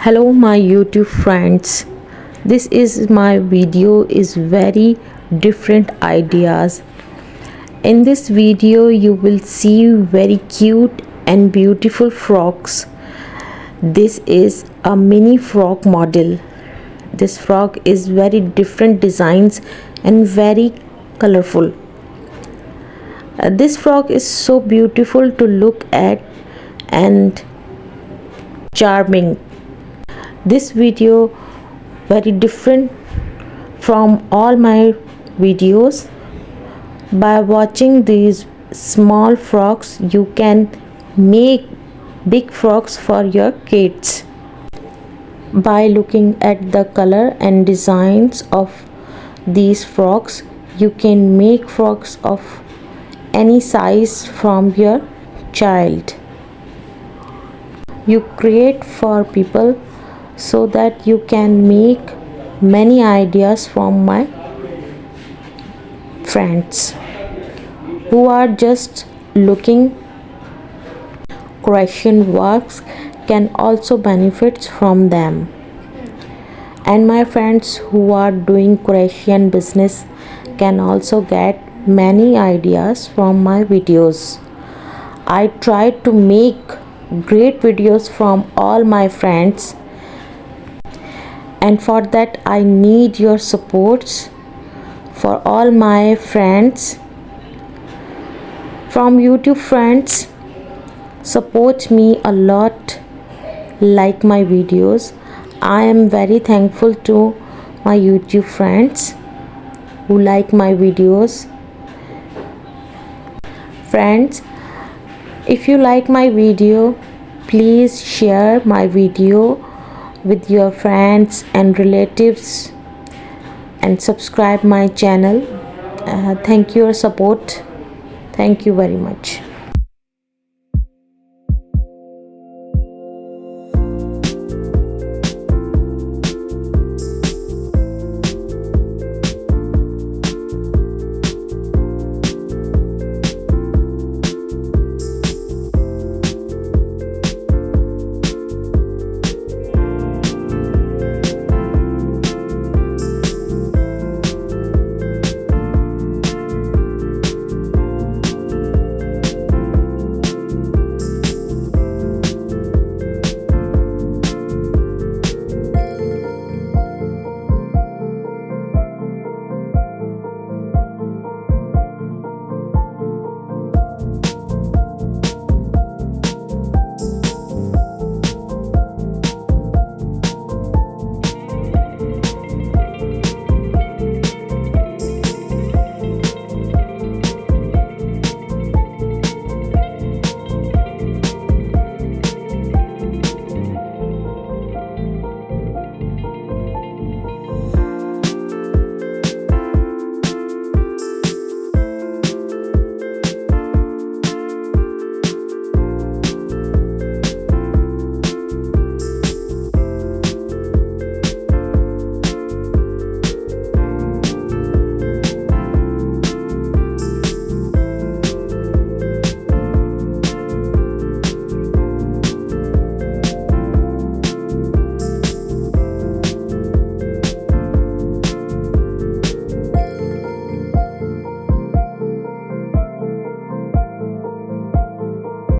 Hello my YouTube friends. This is my video is very different ideas. In this video you will see very cute and beautiful frocks. This is a mini frock model. This frock is very different designs and very colorful. This frock is so beautiful to look at and charming. This video very different from all my videos. By watching these small frocks you can make big frocks for your kids. By looking at the color and designs of these frocks you can make frocks of any size from your child. You create for people so that you can make many ideas from my friends who are just looking crochet works can also benefit from them, and my friends who are doing crochet business can also get many ideas from my videos. I try to make great videos from all my friends, and for that I need your supports. For all my friends from YouTube friends, support me a lot, like my videos. I am very thankful to my YouTube friends who like my videos. Friends, if you like my video, please share my video with your friends and relatives and subscribe my channel. Thank you for your support. Thank you very much.